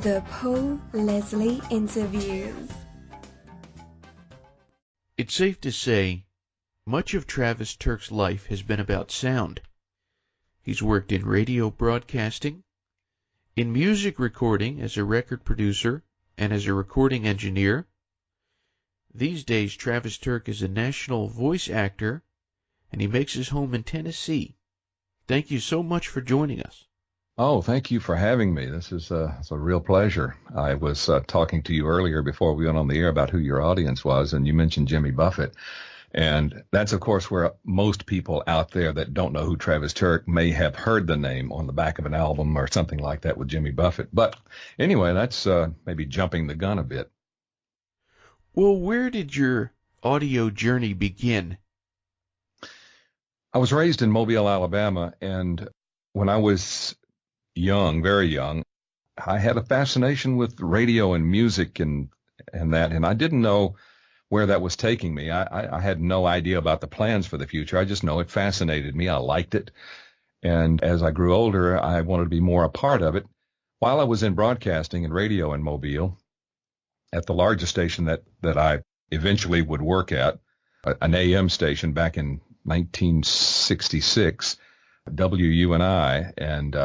The Paul Leslie Interviews. It's safe to say much of Travis Turk's life has been about sound. He's worked in radio broadcasting, in music recording as a record producer and as a recording engineer. These days, Travis Turk is a national voice actor, and he makes his home in Tennessee. Thank you so much for joining us. Oh, thank you for having me. This is it's a real pleasure. I was talking to you earlier before we went on the air about who your audience was, and you mentioned Jimmy Buffett. And that's, of course, where most people out there that don't know who Travis Turk may have heard the name on the back of an album or something like that with Jimmy Buffett. But anyway, that's maybe jumping the gun a bit. Well, where did your audio journey begin? I was raised in Mobile, Alabama, and when I was young, very young, I had a fascination with radio and music and that, and I didn't know where that was taking me. I had no idea about the plans for the future. I just know it fascinated me. I liked it. And as I grew older, I wanted to be more a part of it. While I was in broadcasting and radio in Mobile, at the largest station that I eventually would work at, an AM station back in 1966, WUNI, and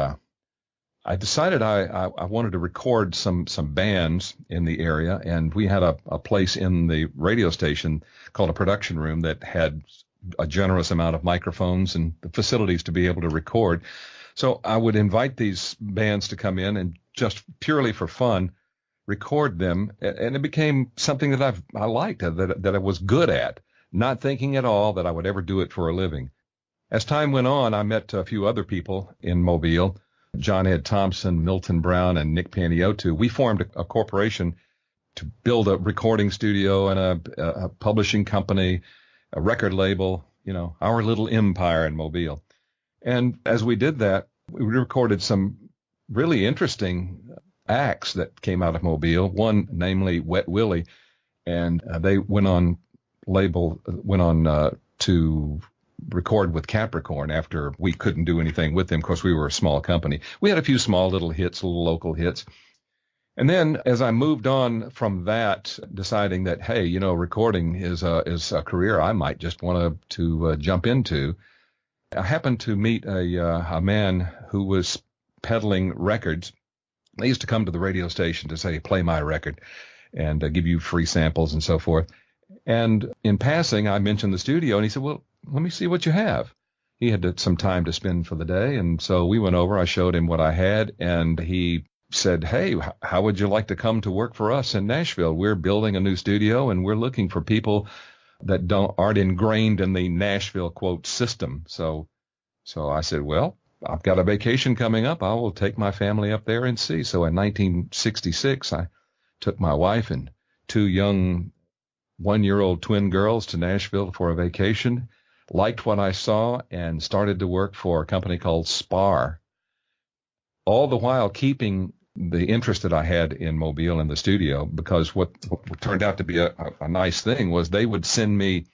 I decided I wanted to record some bands in the area, and we had a place in the radio station called a production room that had a generous amount of microphones and the facilities to be able to record. So I would invite these bands to come in and just purely for fun record them, and it became something that I liked, that I was good at, not thinking at all that I would ever do it for a living. As time went on, I met a few other people in Mobile, John Ed Thompson, Milton Brown, and Nick Paniotu. We formed a corporation to build a recording studio and a publishing company, a record label, our little empire in Mobile. And as we did that, we recorded some really interesting acts that came out of Mobile, one namely Wet Willie, and they went on to record with Capricorn after we couldn't do anything with them. Of course, we were a small company. We had a few small little hits, little local hits. And then as I moved on from that, deciding that, hey, recording is a career I might just want to jump into, I happened to meet a man who was peddling records. They used to come to the radio station to say, play my record, and give you free samples and so forth. And in passing, I mentioned the studio, and he said, well, let me see what you have. He had some time to spend for the day, and so we went over. I showed him what I had, and he said, hey, how would you like to come to work for us in Nashville? We're building a new studio, and we're looking for people that aren't ingrained in the Nashville, quote, system. So I said, well, I've got a vacation coming up. I will take my family up there and see. So in 1966, I took my wife and two young one-year-old twin girls to Nashville for a vacation, liked what I saw, and started to work for a company called SPAR, all the while keeping the interest that I had in Mobile in the studio, because what turned out to be a nice thing was they would send me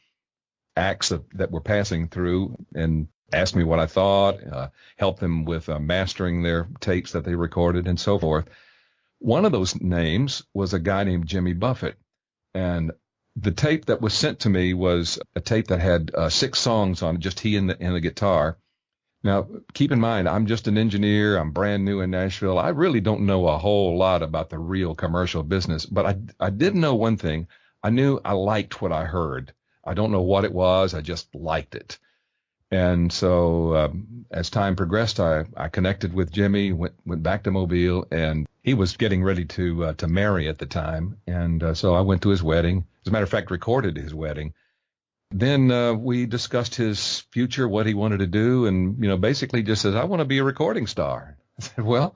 acts that were passing through and ask me what I thought, help them with mastering their tapes that they recorded and so forth. One of those names was a guy named Jimmy Buffett, and the tape that was sent to me was a tape that had 6 songs on it, just he and the guitar. Now, keep in mind, I'm just an engineer. I'm brand new in Nashville. I really don't know a whole lot about the real commercial business, but I did know one thing. I knew I liked what I heard. I don't know what it was. I just liked it. And so as time progressed, I connected with Jimmy, went back to Mobile, and he was getting ready to marry at the time. And so I went to his wedding. As a matter of fact, recorded his wedding. Then we discussed his future, what he wanted to do, and, basically just says, I want to be a recording star. I said, well,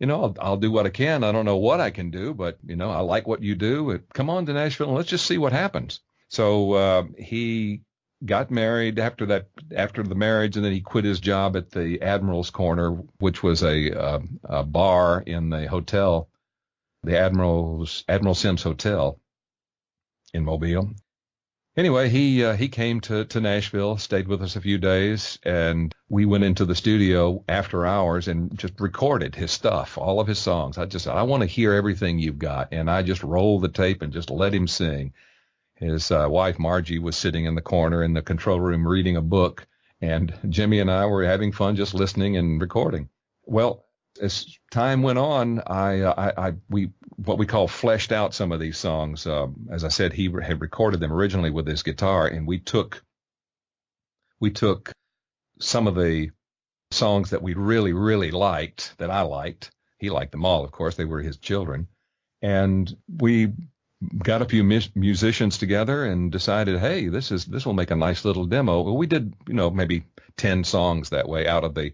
I'll do what I can. I don't know what I can do, but, I like what you do. Come on to Nashville and let's just see what happens. So he got married after the marriage, and then he quit his job at the Admiral's Corner, which was a bar in the hotel, the Admiral Sims Hotel in Mobile. Anyway, he came to Nashville, stayed with us a few days, and we went into the studio after hours and just recorded his stuff, all of his songs. I just said, I want to hear everything you've got. And I just rolled the tape and just let him sing. His wife, Margie, was sitting in the corner in the control room reading a book, and Jimmy and I were having fun just listening and recording. Well, as time went on, we what we call fleshed out some of these songs. As I said, he had recorded them originally with his guitar, and we took some of the songs that we really, really liked, that I liked. He liked them all, of course. They were his children. And we got a few musicians together and decided, hey, this will make a nice little demo. Well, we did, maybe 10 songs that way out of the,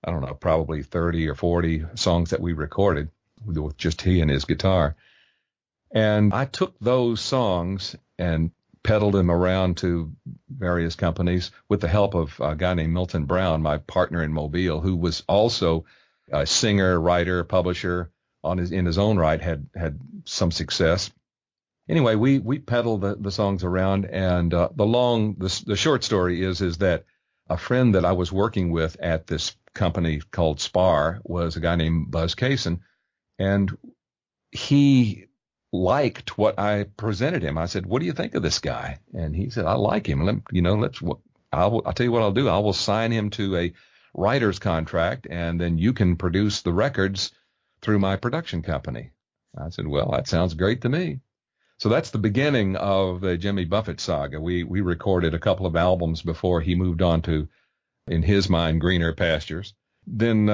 I don't know, probably 30 or 40 songs that we recorded with just he and his guitar. And I took those songs and peddled them around to various companies with the help of a guy named Milton Brown, my partner in Mobile, who was also a singer, writer, publisher in his own right, had some success. Anyway, we peddled the songs around, and the short story is that a friend that I was working with at this company called Spar was a guy named Buzz Kaysen, and he liked what I presented him. I said, "What do you think of this guy?" And he said, "I like him. I'll tell you what I'll do. I will sign him to a writer's contract, and then you can produce the records through my production company." I said, "Well, that sounds great to me." So that's the beginning of the Jimmy Buffett saga. We recorded a couple of albums before he moved on to, in his mind, greener pastures. Then,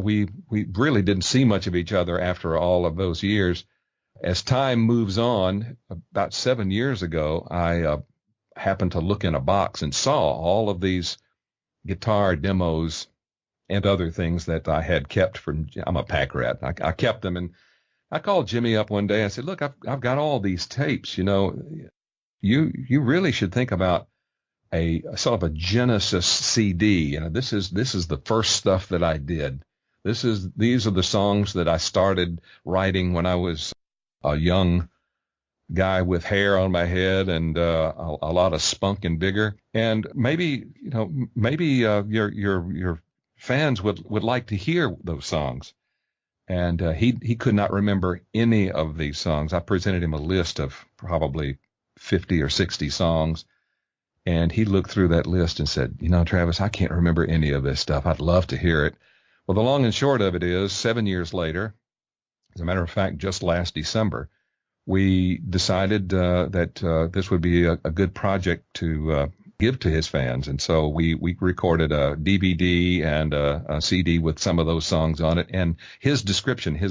we really didn't see much of each other after all of those years. As time moves on, about 7 years ago, I happened to look in a box and saw all of these guitar demos and other things that I had kept from. I'm a pack rat. I kept them, and I called Jimmy up one day. I said, "Look, I've got all these tapes. You really should think about a sort of a Genesis CD. This is the first stuff that I did. These are the songs that I started writing when I was a young guy with hair on my head and a lot of spunk and vigor. And maybe your fans would like to hear those songs." And he could not remember any of these songs. I presented him a list of probably 50 or 60 songs, and he looked through that list and said, "Travis, I can't remember any of this stuff. I'd love to hear it." Well, the long and short of it is, 7 years later, as a matter of fact, just last December, we decided that this would be a good project to give to his fans. And so we recorded a DVD and a CD with some of those songs on it, and his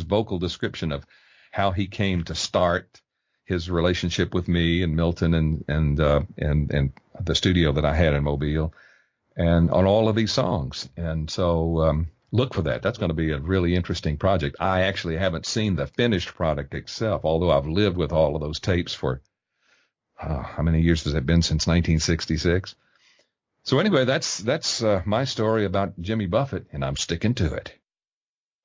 vocal description of how he came to start his relationship with me and Milton and the studio that I had in Mobile, and on all of these songs. And so look for that. That's going to be a really interesting project. I actually haven't seen the finished product itself, although I've lived with all of those tapes for how many years has it been, since 1966? So anyway, that's my story about Jimmy Buffett, and I'm sticking to it.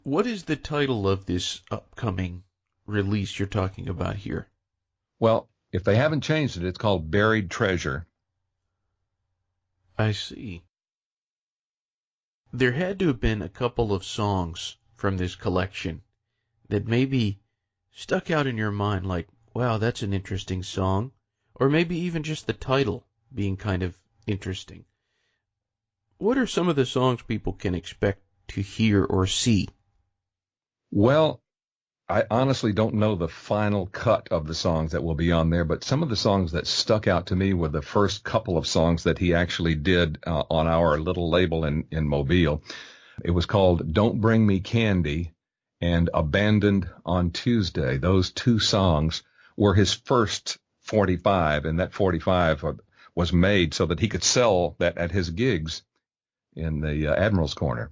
What is the title of this upcoming release you're talking about here? Well, if they haven't changed it, it's called Buried Treasure. I see. There had to have been a couple of songs from this collection that maybe stuck out in your mind like, wow, that's an interesting song. Or maybe even just the title being kind of interesting. What are some of the songs people can expect to hear or see? Well, I honestly don't know the final cut of the songs that will be on there, but some of the songs that stuck out to me were the first couple of songs that he actually did on our little label in Mobile. It was called Don't Bring Me Candy and Abandoned on Tuesday. Those two songs were his first 45, and that 45 was made so that he could sell that at his gigs in the Admiral's Corner.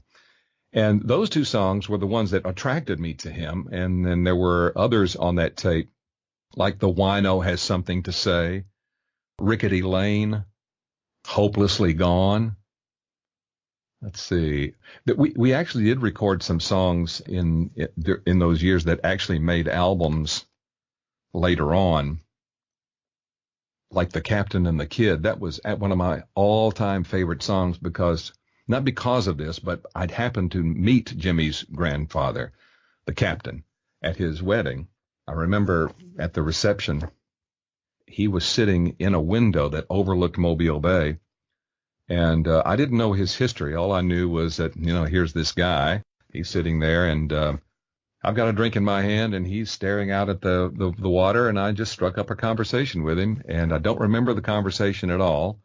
And those two songs were the ones that attracted me to him. And then there were others on that tape, like The Wino Has Something to Say, Rickety Lane, Hopelessly Gone. Let's see. We actually did record some songs in those years that actually made albums later on. like The Captain and the Kid. That was one of my all-time favorite songs not because of this, but I'd happened to meet Jimmy's grandfather, the captain, at his wedding. I remember at the reception, he was sitting in a window that overlooked Mobile Bay. And I didn't know his history. All I knew was that, here's this guy. He's sitting there, and I've got a drink in my hand, and he's staring out at the water, and I just struck up a conversation with him. And I don't remember the conversation at all,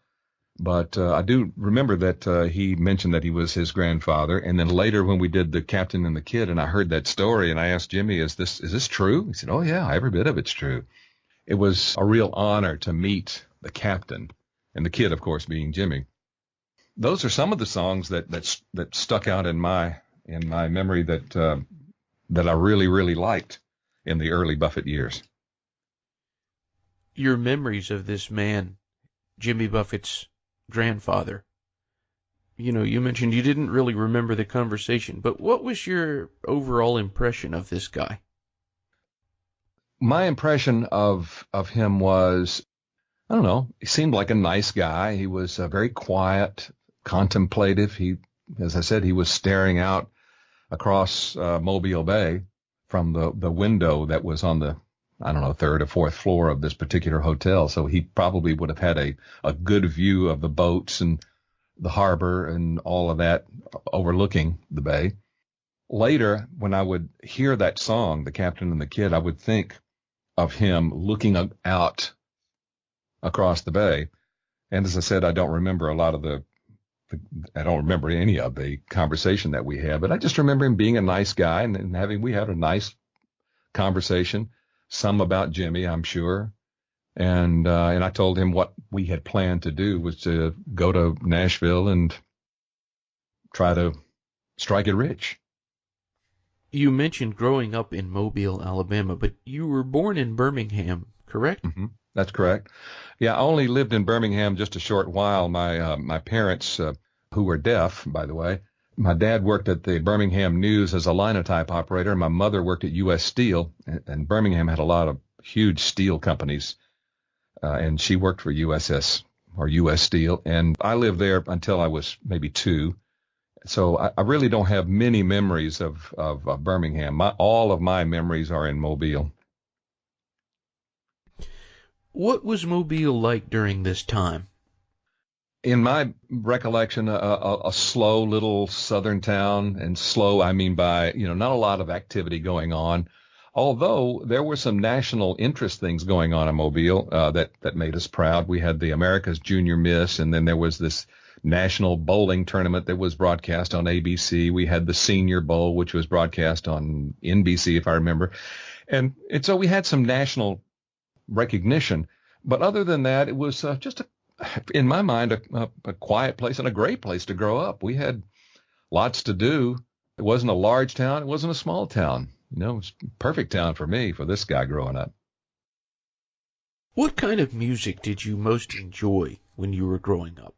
but I do remember that he mentioned that he was his grandfather. And then later when we did The Captain and the Kid, and I heard that story, and I asked Jimmy, is this true? He said, oh, yeah, every bit of it's true. It was a real honor to meet the captain, and the kid, of course, being Jimmy. Those are some of the songs that stuck out in my memory that I really, really liked in the early Buffett years. Your memories of this man, Jimmy Buffett's grandfather. You mentioned you didn't really remember the conversation, but what was your overall impression of this guy? My impression of him was, I don't know, he seemed like a nice guy. He was very quiet, contemplative. As I said, he was staring out across Mobile Bay from the window that was on the, third or fourth floor of this particular hotel. So he probably would have had a good view of the boats and the harbor and all of that overlooking the bay. Later, when I would hear that song, The Captain and the Kid, I would think of him looking out across the bay. And as I said, I don't remember I don't remember any of the conversation that we had, but I just remember him being a nice guy and we had a nice conversation, some about Jimmy, I'm sure. And I told him what we had planned to do was to go to Nashville and try to strike it rich. You mentioned growing up in Mobile, Alabama, but you were born in Birmingham, correct? Mm-hmm. That's correct. Yeah, I only lived in Birmingham just a short while. My parents, who were deaf, by the way, my dad worked at the Birmingham News as a linotype operator, and my mother worked at U.S. Steel, and Birmingham had a lot of huge steel companies, and she worked for USS or U.S. Steel, and I lived there until I was maybe 2. So I really don't have many memories of Birmingham. All of my memories are in Mobile. What was Mobile like during this time? In my recollection, a slow little southern town, and slow I mean by, not a lot of activity going on, although there were some national interest things going on in Mobile that made us proud. We had the America's Junior Miss, and then there was this national bowling tournament that was broadcast on ABC. We had the Senior Bowl, which was broadcast on NBC, if I remember. And so we had some national recognition. But other than that, it was just, in my mind, a quiet place and a great place to grow up. We had lots to do. It wasn't a large town. It wasn't a small town. It was a perfect town for me, for this guy growing up. What kind of music did you most enjoy when you were growing up?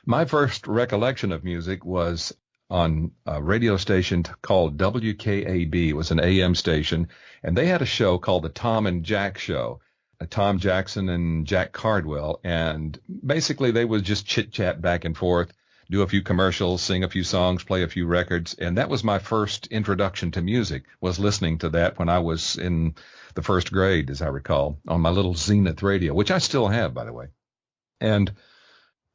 My first recollection of music was on a radio station called WKAB. It was an AM station, and they had a show called the Tom and Jack Show. Tom Jackson and Jack Cardwell, and basically they would just chit-chat back and forth, do a few commercials, sing a few songs, play a few records, and that was my first introduction to music, was listening to that when I was in the first grade, as I recall, on my little Zenith radio, which I still have, by the way. And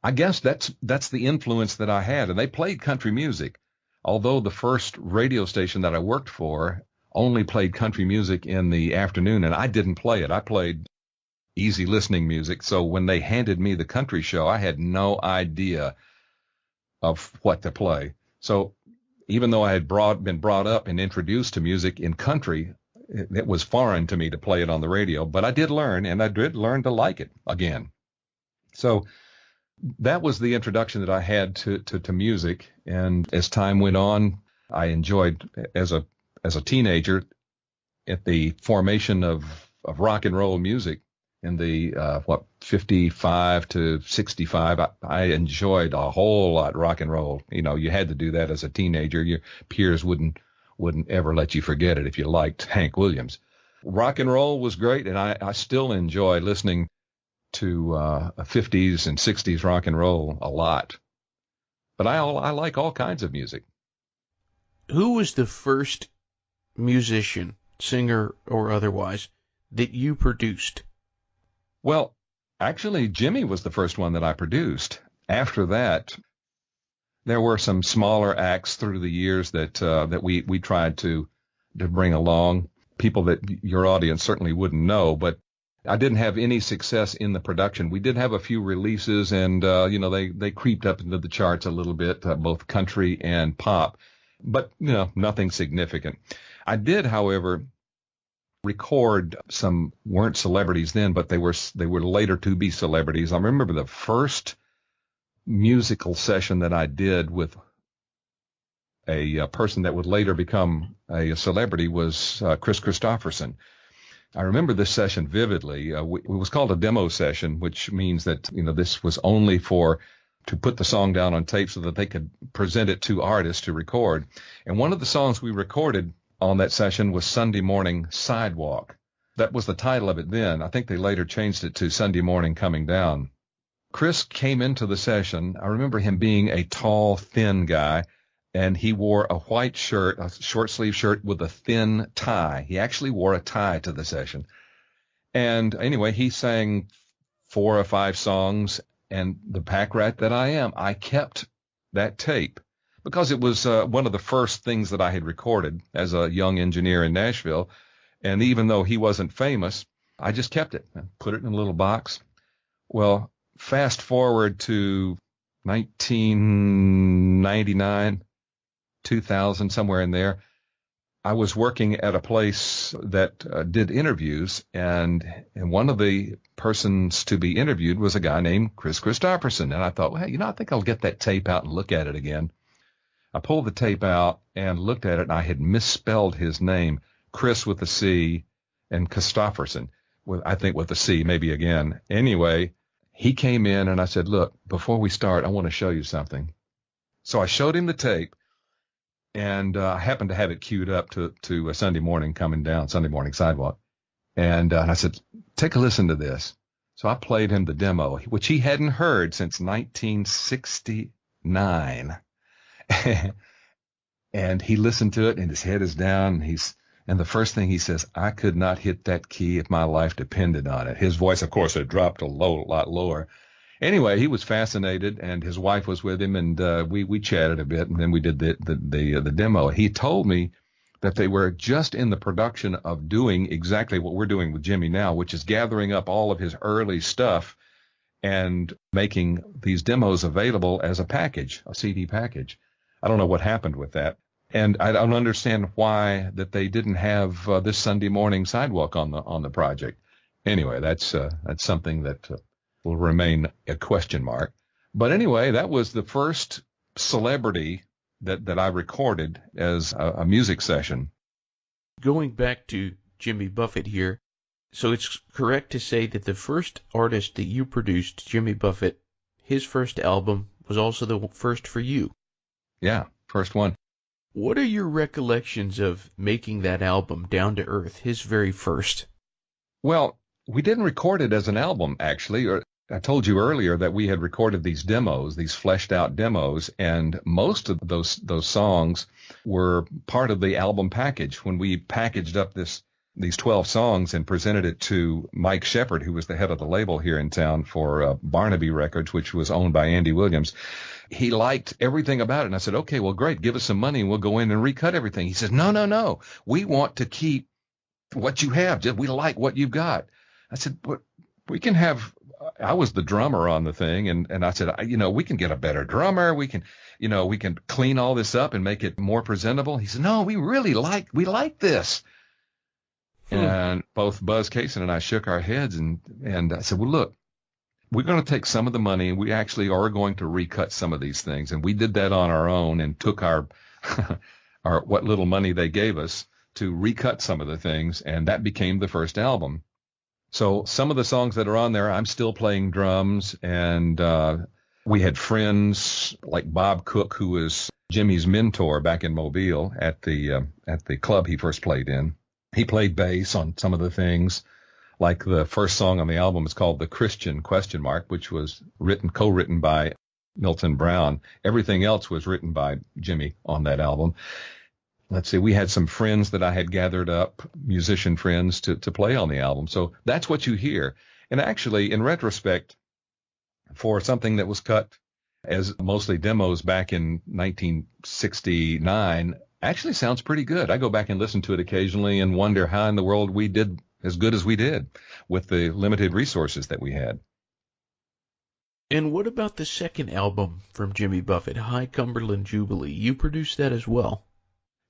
I guess that's the influence that I had, and they played country music, although the first radio station that I worked for only played country music in the afternoon, and I didn't play it. I played easy listening music. So when they handed me the country show, I had no idea of what to play. So even though I had been brought up and introduced to music in country, it was foreign to me to play it on the radio, but I did learn, and I did learn to like it again. So that was the introduction that I had to music. And as time went on, I enjoyed, as a teenager, at the formation of rock and roll music. In the 55 to 65, I enjoyed a whole lot rock and roll. You had to do that as a teenager. Your peers wouldn't ever let you forget it if you liked Hank Williams. Rock and roll was great, and I still enjoy listening to 50s and 60s rock and roll a lot. But I like all kinds of music. Who was the first musician, singer or otherwise, that you produced? Well, actually, Jimmy was the first one that I produced. After that, there were some smaller acts through the years that we tried to bring along, people that your audience certainly wouldn't know, but I didn't have any success in the production. We did have a few releases, and they creeped up into the charts a little bit, both country and pop, but nothing significant. I did, however, record some, weren't celebrities then, but they were later to be celebrities. I remember the first musical session that I did with a person that would later become a celebrity was Kris Kristofferson. I remember this session vividly. It was called a demo session, which means that this was only to put the song down on tape so that they could present it to artists to record. And one of the songs we recorded on that session was Sunday Morning Sidewalk. That was the title of it then. I think they later changed it to Sunday Morning Coming Down. Kris came into the session. I remember him being a tall, thin guy, and he wore a white shirt, a short sleeve shirt with a thin tie. He actually wore a tie to the session. And anyway, he sang 4 or 5 songs, and the pack rat that I am, I kept that tape because it was one of the first things that I had recorded as a young engineer in Nashville. And even though he wasn't famous, I just kept it and put it in a little box. Well, fast forward to 1999, 2000, somewhere in there, I was working at a place that did interviews, and one of the persons to be interviewed was a guy named Kris Kristofferson. And I thought, well, I think I'll get that tape out and look at it again. I pulled the tape out and looked at it, and I had misspelled his name, Kris with a C and Kristofferson, I think with a C, maybe again. Anyway, he came in and I said, look, before we start, I want to show you something. So I showed him the tape, and I happened to have it queued up to a Sunday Morning Coming Down, Sunday Morning Sidewalk. And I said, take a listen to this. So I played him the demo, which he hadn't heard since 1969. And he listened to it, and his head is down. And the first thing he says, I could not hit that key if my life depended on it. His voice, of course, had dropped a lot lower. Anyway, he was fascinated, and his wife was with him, and we chatted a bit, and then we did the demo. He told me that they were just in the production of doing exactly what we're doing with Jimmy now, which is gathering up all of his early stuff and making these demos available as a package, a CD package. I don't know what happened with that. And I don't understand why that they didn't have this Sunday Morning Sidewalk on the project. Anyway, that's something that will remain a question mark. But anyway, that was the first celebrity that I recorded as a music session. Going back to Jimmy Buffett here, so it's correct to say that the first artist that you produced, Jimmy Buffett, his first album was also the first for you. Yeah, first one. What are your recollections of making that album, Down to Earth, his very first? Well, we didn't record it as an album, actually. I told you earlier that we had recorded these demos, these fleshed out demos, and most of those songs were part of the album package. When we packaged up these 12 songs and presented it to Mike Shepard, who was the head of the label here in town for Barnaby Records, which was owned by Andy Williams, he liked everything about it. And I said, okay, well, great, give us some money and we'll go in and recut everything. He said, no, we want to keep what you have. We like what you've got. I said, but we can have, I was the drummer on the thing. And I said, we can get a better drummer. We can clean all this up and make it more presentable. He said, no, we like this. And both Buzz Cason and I shook our heads and I said, well, look, we're going to take some of the money and we actually are going to recut some of these things. And we did that on our own and took our what little money they gave us to recut some of the things. And that became the first album. So some of the songs that are on there, I'm still playing drums. And we had friends like Bob Cook, who was Jimmy's mentor back in Mobile at the club he first played in. He played bass on some of the things. Like the first song on the album is called The Christian ? Which was co-written by Milton Brown. Everything else was written by Jimmy on that album. Let's see, we had some friends that I had gathered up, musician friends, to play on the album. So that's what you hear. And actually, in retrospect, for something that was cut as mostly demos back in 1969, actually sounds pretty good. I go back and listen to it occasionally and wonder how in the world we did as good as we did with the limited resources that we had. And what about the second album from Jimmy Buffett, High Cumberland Jubilee? You produced that as well.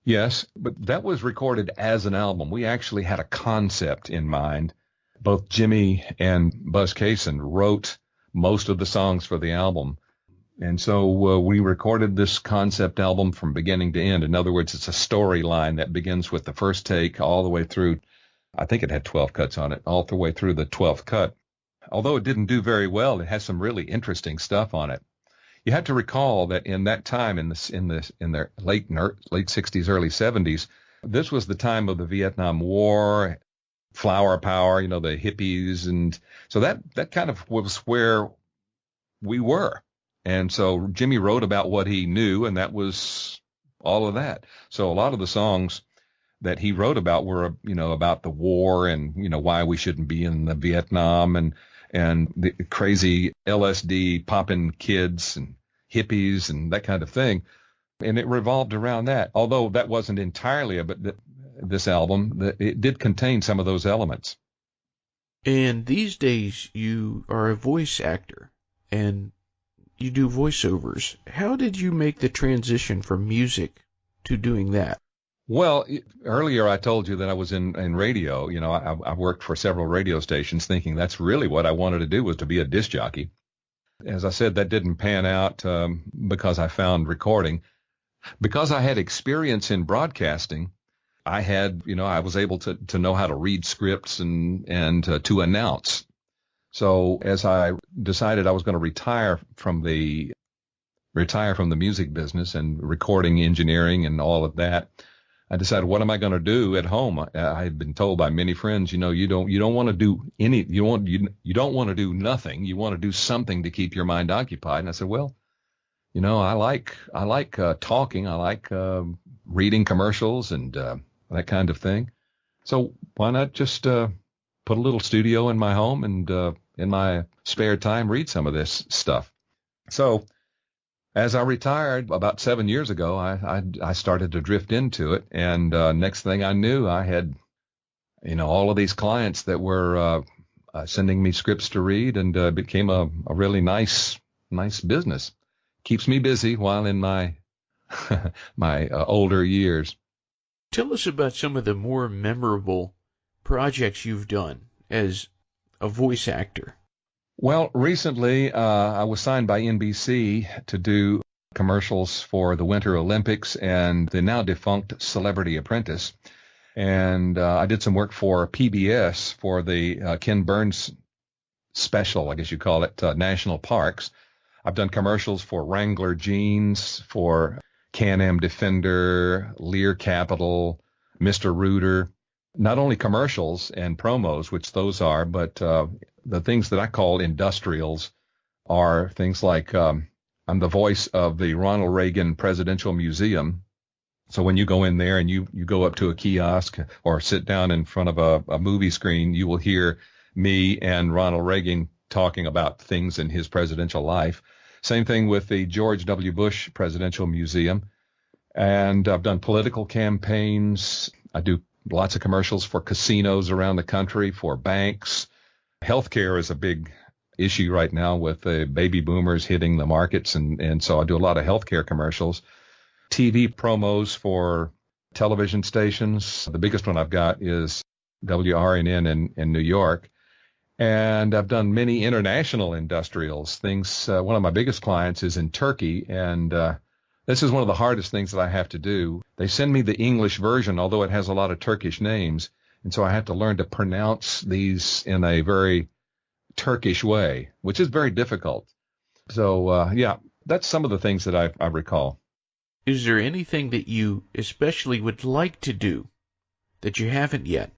Yes, but that was recorded as an album. We actually had a concept in mind. Both Jimmy and Buzz Cason wrote most of the songs for the album. And so we recorded this concept album from beginning to end. In other words, it's a storyline that begins with the first take all the way through. I think it had 12 cuts on it, all the way through the 12th cut. Although it didn't do very well, it has some really interesting stuff on it. You have to recall that in that time, in the late 60s, early 70s, this was the time of the Vietnam War, flower power, the hippies, and so that kind of was where we were. And so Jimmy wrote about what he knew, and that was all of that. So a lot of the songs that he wrote about were, about the war and, why we shouldn't be in the Vietnam and the crazy LSD popping kids and hippies and that kind of thing. And it revolved around that. Although that wasn't entirely about this album, it did contain some of those elements. And these days you are a voice actor and you do voiceovers. How did you make the transition from music to doing that? Well, earlier I told you that I was in radio. I worked for several radio stations thinking that's really what I wanted to do, was to be a disc jockey. As I said, that didn't pan out because I found recording. Because I had experience in broadcasting, I had, I was able to know how to read scripts and to announce. So as I decided I was going to retire from the music business and recording engineering and all of that, I decided, what am I going to do at home? I had been told by many friends, you don't want to do you don't want to do nothing. You want to do something to keep your mind occupied. And I said, well, I like talking. I like reading commercials and that kind of thing. So why not just put a little studio in my home and in my spare time read some of this stuff? So as I retired about 7 years ago, I started to drift into it. And next thing I knew, I had, all of these clients that were sending me scripts to read, and it became a really nice business. Keeps me busy while in my my older years. Tell us about some of the more memorable projects you've done as a voice actor. Well, recently I was signed by NBC to do commercials for the Winter Olympics and the now defunct Celebrity Apprentice. And I did some work for PBS for the Ken Burns special, I guess you call it, National Parks. I've done commercials for Wrangler Jeans, for Can-Am Defender, Lear Capital, Mr. Rooter. Not only commercials and promos, which those are, but the things that I call industrials are things like I'm the voice of the Ronald Reagan Presidential Museum. So when you go in there and you go up to a kiosk or sit down in front of a movie screen, you will hear me and Ronald Reagan talking about things in his presidential life. Same thing with the George W. Bush Presidential Museum. And I've done political campaigns. I do lots of commercials for casinos around the country, for banks. Healthcare is a big issue right now with the baby boomers hitting the markets. And so I do a lot of healthcare commercials. TV promos for television stations. The biggest one I've got is WRNN in New York. And I've done many international industrials things. One of my biggest clients is in Turkey, and this is one of the hardest things that I have to do. They send me the English version, although it has a lot of Turkish names, and so I have to learn to pronounce these in a very Turkish way, which is very difficult. So, yeah, that's some of the things that I recall. Is there anything that you especially would like to do that you haven't yet?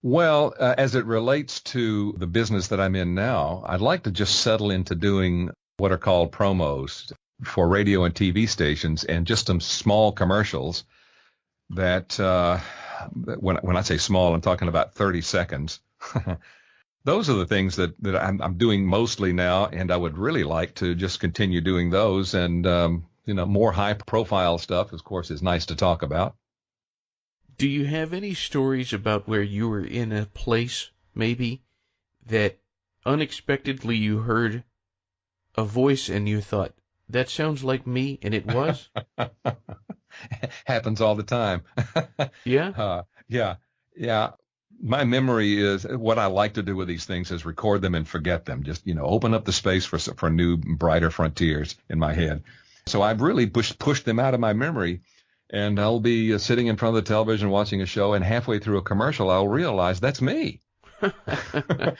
Well, as it relates to the business that I'm in now, I'd like to just settle into doing what are called promos for radio and TV stations, and just some small commercials that, when I say small, I'm talking about 30 seconds. Those are the things that I'm doing mostly now, and I would really like to just continue doing those. And, more high-profile stuff, of course, is nice to talk about. Do you have any stories about where you were in a place, maybe, that unexpectedly you heard a voice and you thought, that sounds like me, and it was? Happens all the time. Yeah? Yeah. My memory is, what I like to do with these things is record them and forget them. Just, open up the space for new, brighter frontiers in my head. So I've really pushed them out of my memory. And I'll be sitting in front of the television watching a show, and halfway through a commercial, I'll realize that's me. So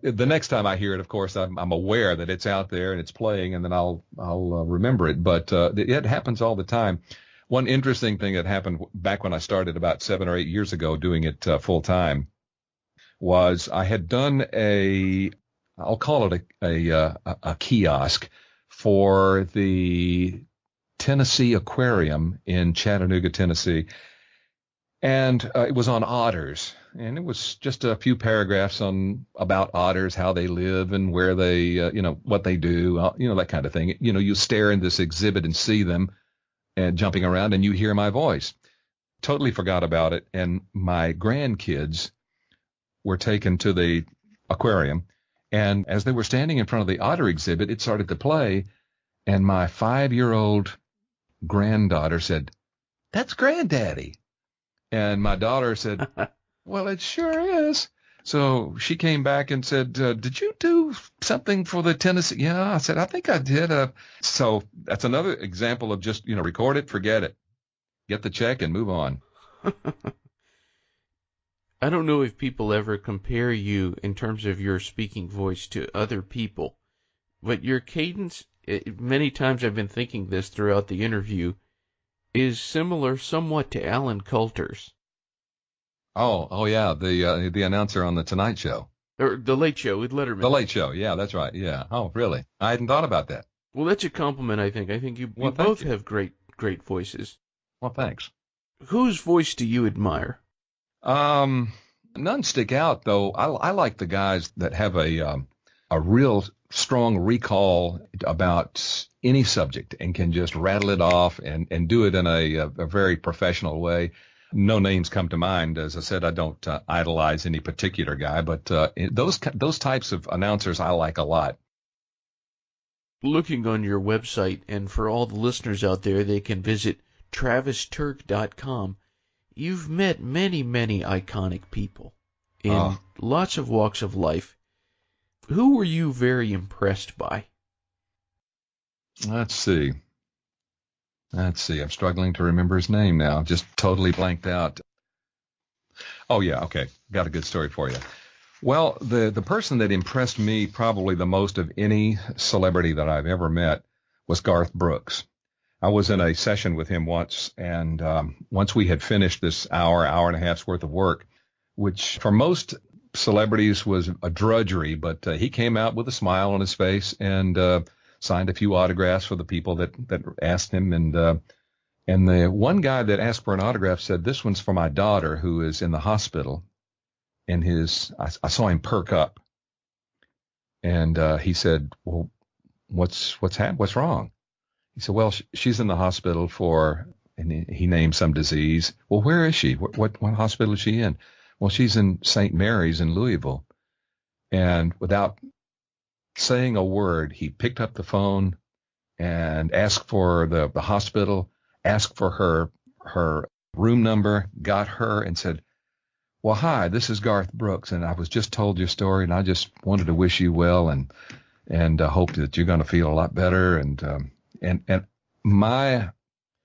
the next time I hear it, of course, I'm aware that it's out there and it's playing, and then I'll remember it. But it happens all the time. One interesting thing that happened back when I started about 7 or 8 years ago doing it full time was I had done I'll call it a kiosk for the Tennessee Aquarium in Chattanooga, Tennessee. And it was on otters. And it was just a few paragraphs about otters, how they live and where they, what they do, that kind of thing. You stare in this exhibit and see them and jumping around, and you hear my voice. Totally forgot about it. And my grandkids were taken to the aquarium. And as they were standing in front of the otter exhibit, it started to play. And my 5-year-old granddaughter said, "That's Granddaddy." And my daughter said, "Well, it sure is." So she came back and said, "Did you do something for the Tennessee?" "Yeah." I said, "I think I did." So that's another example of just, record it, forget it, get the check and move on. I don't know if people ever compare you in terms of your speaking voice to other people, but your cadence, many times I've been thinking this throughout the interview, is similar somewhat to Alan Coulter's. Oh yeah, the announcer on the Tonight Show. Or The Late Show with Letterman. The Late Show, yeah, that's right, yeah. Oh, really? I hadn't thought about that. Well, that's a compliment, I think. I think you both have great voices. Well, thanks. Whose voice do you admire? None stick out, though. I like the guys that have a real strong recall about any subject and can just rattle it off and do it in a very professional way. No names come to mind. As I said, I don't idolize any particular guy, but those types of announcers I like a lot. Looking on your website, and for all the listeners out there, they can visit travisturk.com. You've met many, many iconic people in lots of walks of life. Who were you very impressed by? Let's see. I'm struggling to remember his name now. Just totally blanked out. Oh, yeah. Okay. Got a good story for you. Well, the person that impressed me probably the most of any celebrity that I've ever met was Garth Brooks. I was in a session with him once, and once we had finished this hour and a half's worth of work, which for most celebrities was a drudgery, but he came out with a smile on his face and signed a few autographs for the people that asked him. And the one guy that asked for an autograph said, "This one's for my daughter who is in the hospital." And I saw him perk up, and he said, "Well, what's wrong?" He said, "Well, she's in the hospital and he named some disease." "Well, where is she? What hospital is she in?" "Well, she's in St. Mary's in Louisville." And without saying a word, he picked up the phone and asked for the hospital, asked for her room number, got her, and said, "Well, hi, this is Garth Brooks, and I was just told your story, and I just wanted to wish you well and hope that you're going to feel a lot better." And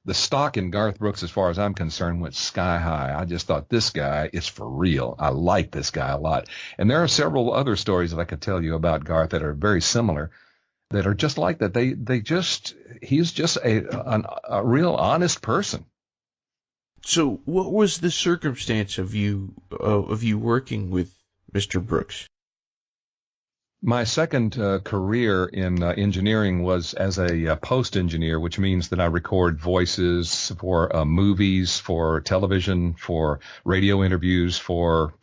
the stock in Garth Brooks, as far as I'm concerned, went sky high. I just thought, this guy is for real. I like this guy a lot. And there are several other stories that I could tell you about Garth that are very similar, that are just like that. He's just a real honest person. So, what was the circumstance of you working with Mr. Brooks? My second career in engineering was as a post engineer, which means that I record voices for movies, for television, for radio interviews, for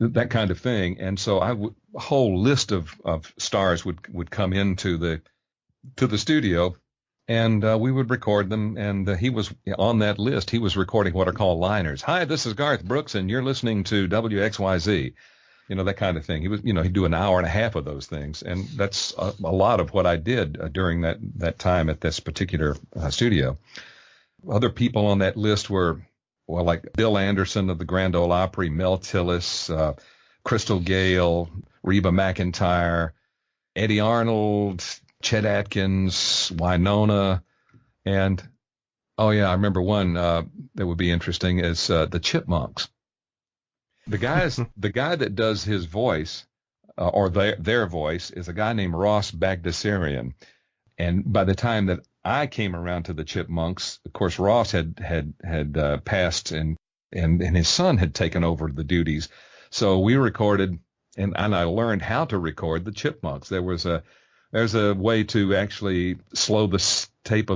that kind of thing. And so a whole list of stars would come into the studio, and we would record them. And he was on that list. He was recording what are called liners. Hi, this is Garth Brooks, and you're listening to WXYZ. That kind of thing. He'd do an hour and a half of those things. And that's a lot of what I did during that time at this particular studio. Other people on that list were, like Bill Anderson of the Grand Ole Opry, Mel Tillis, Crystal Gale, Reba McEntire, Eddie Arnold, Chet Atkins, Winona, and, I remember one that would be interesting is the Chipmunks. The guy that does his voice, or their voice, is a guy named Ross Bagdasarian. And by the time that I came around to the Chipmunks, of course, Ross had passed, and his son had taken over the duties. So we recorded, and I learned how to record the Chipmunks. There's a way to actually slow the speed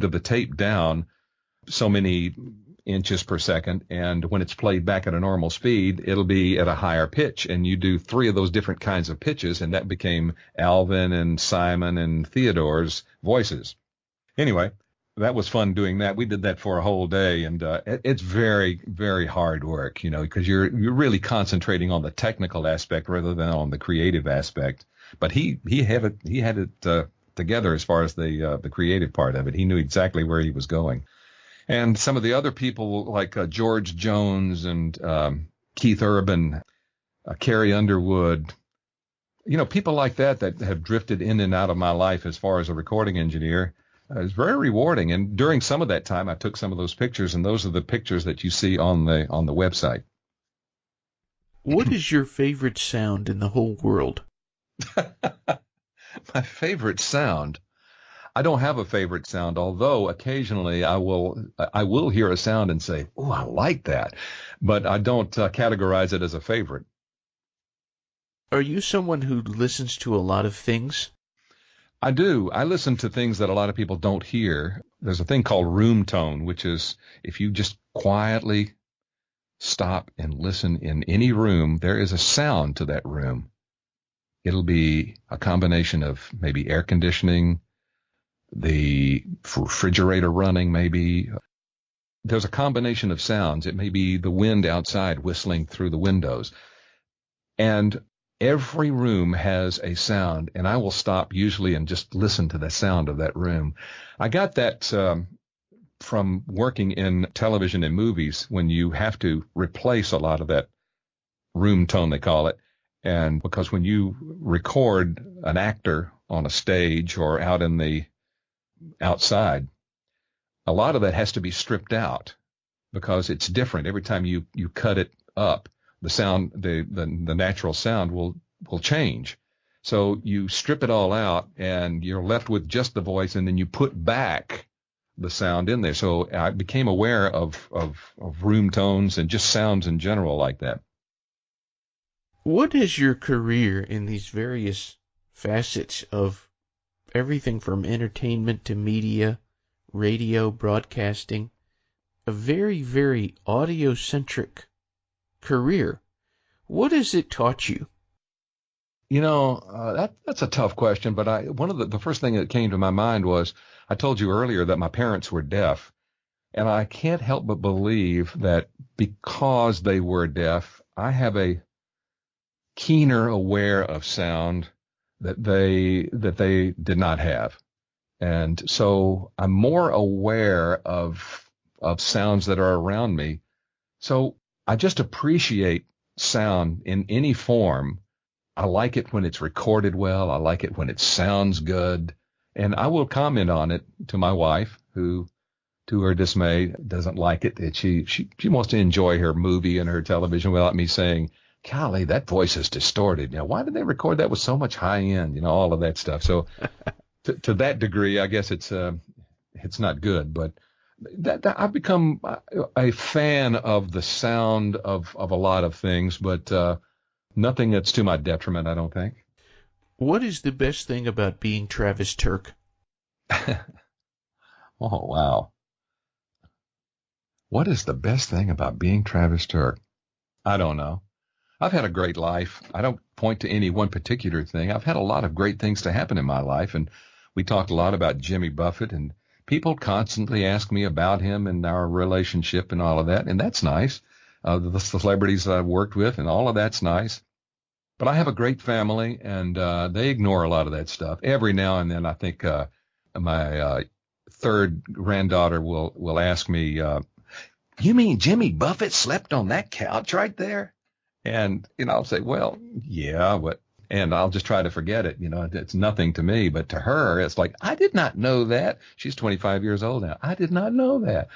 of the tape down so many inches per second, and when it's played back at a normal speed, it'll be at a higher pitch, and you do 3 of those different kinds of pitches, and that became Alvin and Simon and Theodore's voices. Anyway, that was fun doing that. We did that for a whole day, and it's very, very hard work, because you're really concentrating on the technical aspect rather than on the creative aspect. But he had it together as far as the creative part of it. He knew exactly where he was going. And some of the other people like George Jones and Keith Urban, Carrie Underwood, people like that have drifted in and out of my life as far as a recording engineer. It's very rewarding. And during some of that time, I took some of those pictures, and those are the pictures that you see on the website. What is your favorite sound in the whole world? My favorite sound? I don't have a favorite sound, although occasionally I will hear a sound and say, "Oh, I like that," but I don't categorize it as a favorite. Are you someone who listens to a lot of things? I do. I listen to things that a lot of people don't hear. There's a thing called room tone, which is if you just quietly stop and listen in any room, there is a sound to that room. It'll be a combination of maybe air conditioning, the refrigerator running, maybe. There's a combination of sounds. It may be the wind outside whistling through the windows. And every room has a sound, and I will stop usually and just listen to the sound of that room. I got that from working in television and movies, when you have to replace a lot of that room tone, they call it. And because when you record an actor on a stage or out in the outside, a lot of that has to be stripped out because it's different every time you cut it up. The sound, the natural sound will change. So you strip it all out and you're left with just the voice, and then you put back the sound in there. So I became aware of room tones and just sounds in general like that. What is your career in these various facets of everything from entertainment to media, radio, broadcasting, a very, very audio-centric career? What has it taught you? That's a tough question, but one of the first thing that came to my mind was, I told you earlier that my parents were deaf, and I can't help but believe that because they were deaf, I have a keener aware of sound that they did not have. And so I'm more aware of sounds that are around me. So I just appreciate sound in any form. I like it when it's recorded well. I like it when it sounds good. And I will comment on it to my wife, who, to her dismay, doesn't like it. That she wants to enjoy her movie and her television without me saying, "Golly, that voice is distorted. Why did they record that with so much high end?" All of that stuff. So to that degree, I guess it's not good. But that I've become a fan of the sound of a lot of things, but nothing that's to my detriment, I don't think. What is the best thing about being Travis Turk? Oh, wow. What is the best thing about being Travis Turk? I don't know. I've had a great life. I don't point to any one particular thing. I've had a lot of great things to happen in my life, and we talked a lot about Jimmy Buffett, and people constantly ask me about him and our relationship and all of that, and that's nice. The celebrities that I've worked with and all of that's nice. But I have a great family, and they ignore a lot of that stuff. Every now and then, I think my third granddaughter will ask me, "You mean Jimmy Buffett slept on that couch right there?" And I'll say, "Well, yeah, but," and I'll just try to forget it. It's nothing to me, but to her, it's like, I did not know that. She's 25 years old now. I did not know that.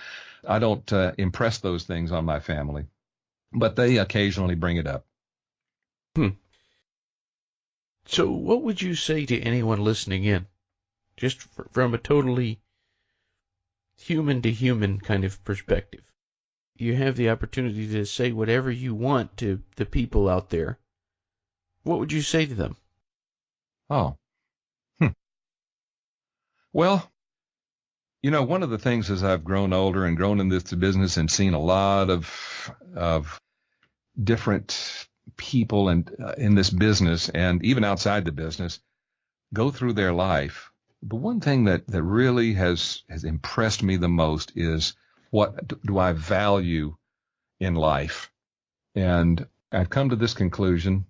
I don't impress those things on my family, but they occasionally bring it up. So what would you say to anyone listening in, just from a totally human-to-human kind of perspective? You have the opportunity to say whatever you want to the people out there. What would you say to them? Oh. Well, one of the things as I've grown older and grown in this business and seen a lot of different people and in this business and even outside the business go through their life, the one thing that really has impressed me the most is, what do I value in life? And I've come to this conclusion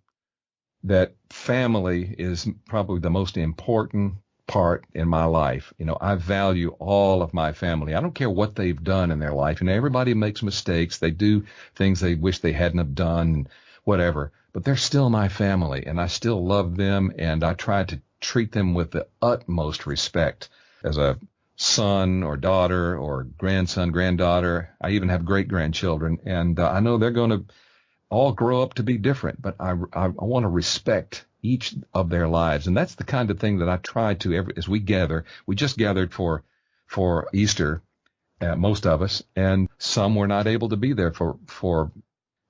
that family is probably the most important part in my life. I value all of my family. I don't care what they've done in their life. Everybody makes mistakes. They do things they wish they hadn't have done, whatever, but they're still my family, and I still love them, and I try to treat them with the utmost respect as a son or daughter or grandson, granddaughter. I even have great-grandchildren, and I know they're going to all grow up to be different, but I want to respect each of their lives, and that's the kind of thing that I try to, as we gather. We just gathered for Easter, most of us, and some were not able to be there for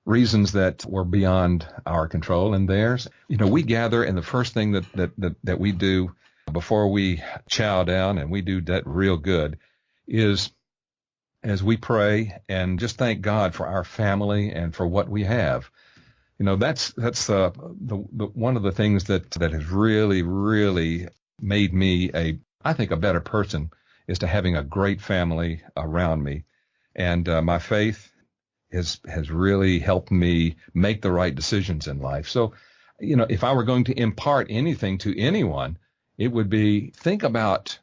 reasons that were beyond our control and theirs. We gather, and the first thing that we do before we chow down, and we do that real good, is as we pray and just thank God for our family and for what we have. That's the one of the things that has really, really made me I think a better person, is to having a great family around me. And my faith has really helped me make the right decisions in life. So, if I were going to impart anything to anyone, it would be, think about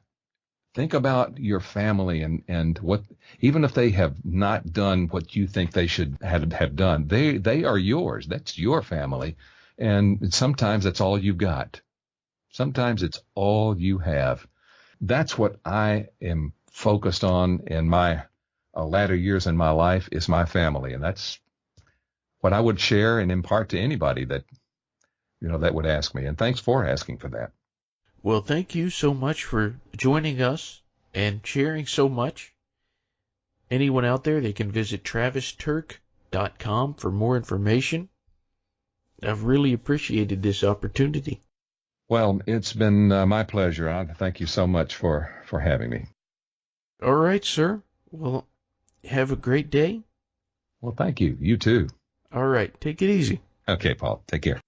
your family and what, even if they have not done what you think they should have done, they are yours. That's your family. And sometimes that's all you've got. Sometimes it's all you have. That's what I am focused on in my latter years in my life, is my family. And that's what I would share and impart to anybody that would ask me. And thanks for asking for that. Well, thank you so much for joining us and sharing so much. Anyone out there, they can visit travisturk.com for more information. I've really appreciated this opportunity. Well, it's been my pleasure. I thank you so much for having me. All right, sir. Well, have a great day. Well, thank you. You too. All right. Take it easy. Okay, Paul. Take care.